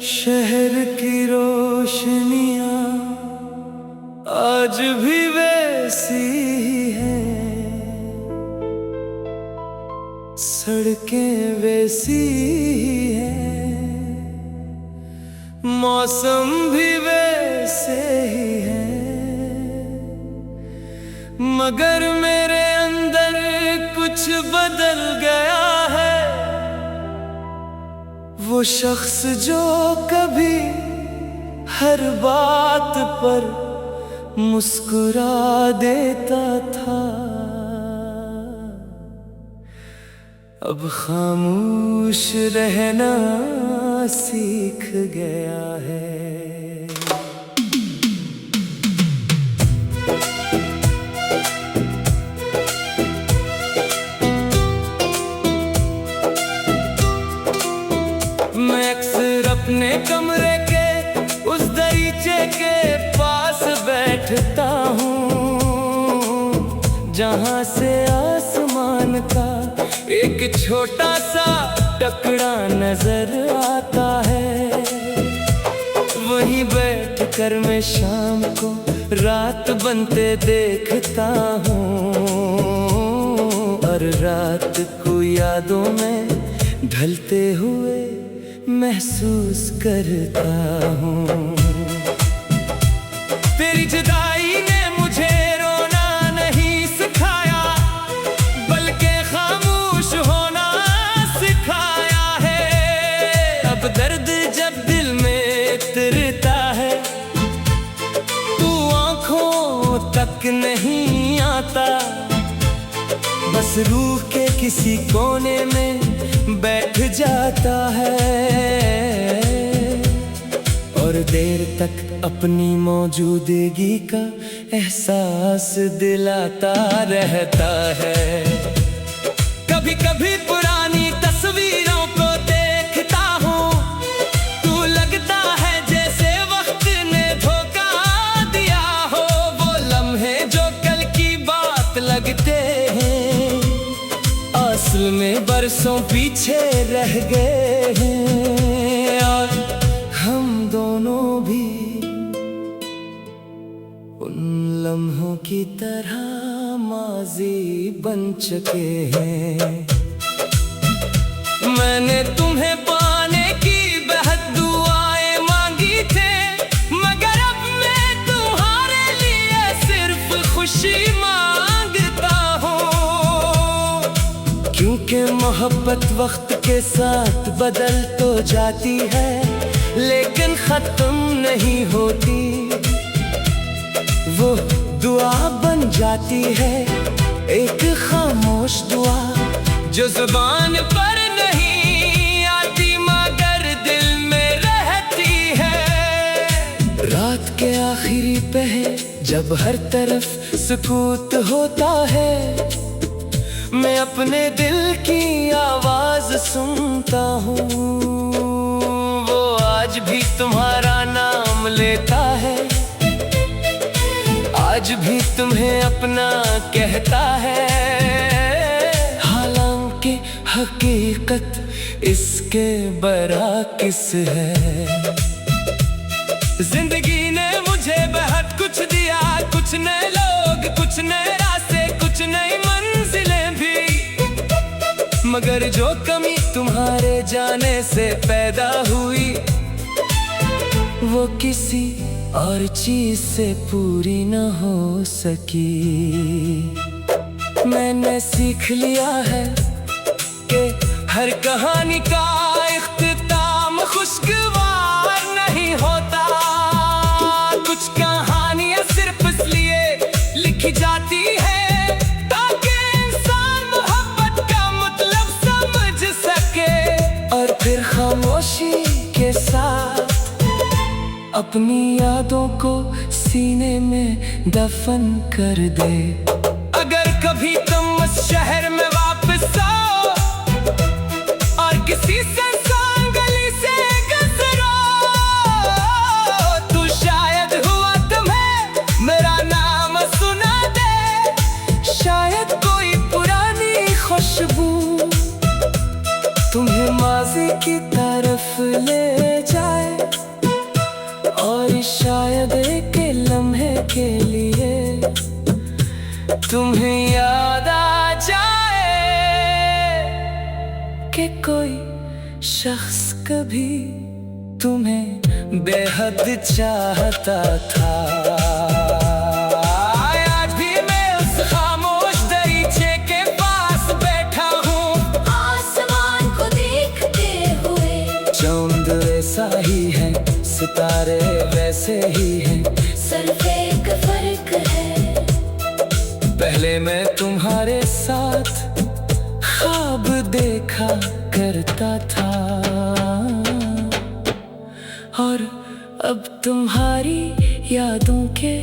शहर की रोशनियां आज भी वैसी ही हैं, सड़कें वैसी ही हैं, मौसम भी वैसे ही है, मगर मेरे अंदर कुछ बदल गया है। वो शख्स जो कभी हर बात पर मुस्कुरा देता था, अब खामोश रहना सीख गया है। मैं अक्सर अपने कमरे के उस दरीचे के पास बैठता हूँ, जहाँ से आसमान का एक छोटा सा टुकड़ा नजर आता है। वहीं बैठकर मैं शाम को रात बनते देखता हूँ, और रात को यादों में ढलते हुए महसूस करता हूँ। तेरी जुदाई ने मुझे रोना नहीं सिखाया, बल्कि खामोश होना सिखाया है। अब दर्द जब दिल में उतरता है, तू आंखों तक नहीं आता, बस रूह के किसी कोने में बैठ जाता है, और देर तक अपनी मौजूदगी का एहसास दिलाता रहता है। कभी कभी पुरानी तस्वीरों को देखता हूँ, तू लगता है जैसे वक्त ने धोखा दिया हो। वो लम्हे जो कल की बात लगते हैं, असल में बरसों पीछे रह गए हैं, और हम दोनों भी उन लम्हों की तरह माजी बन चुके हैं। मैंने तुम्हें पाने की बेहद दुआएं मांगी थे, मगर अब मैं तुम्हारे लिए सिर्फ खुशी मांगता हूँ। क्योंकि मोहब्बत वक्त के साथ बदल तो जाती है, लेकिन खत्म नहीं होती। वो दुआ बन जाती है, एक खामोश दुआ जो जुबान पर नहीं आती, मगर दिल में रहती है। रात के आखिरी पहर जब हर तरफ सुकूत होता है, मैं अपने दिल की आवाज सुनता हूँ। वो आज भी तुम्हारा नाम लेता है, आज भी तुम्हें अपना कहता है, हालांकि हकीकत इसके बराकिस है। जिंदगी ने मुझे बहुत कुछ दिया, कुछ नए लोग, कुछ नए रास्ते, कुछ नई मंजिलें भी, मगर जो कमी तुम्हारे जाने से पैदा हुई, वो किसी और चीज से पूरी न हो सकी। मैंने सीख लिया है कि हर कहानी का इख्तिताम खुशगवार नहीं होता। कुछ कहानियां सिर्फ इसलिए लिखी जाती है ताकि इंसान मोहब्बत का मतलब समझ सके, और फिर खामोशी के साथ अपनी यादों को सीने में दफन कर दे। अगर कभी तुम उस शहर में वापस आओ और किसी सुनसान गली से गुजरो, तो शायद हुआ तुम्हें तुम्हें याद आ जाए कि कोई शख्स कभी तुम्हें बेहद चाहता था। आज भी मैं उस खामोश दरीचे के पास बैठा हूँ, आसमान को देखते हुए। चांद ऐसा ही है, सितारे वैसे ही हैं, सिर्फ एक फर्क है, पहले मैं तुम्हारे साथ ख्वाब देखा करता था और अब तुम्हारी यादों के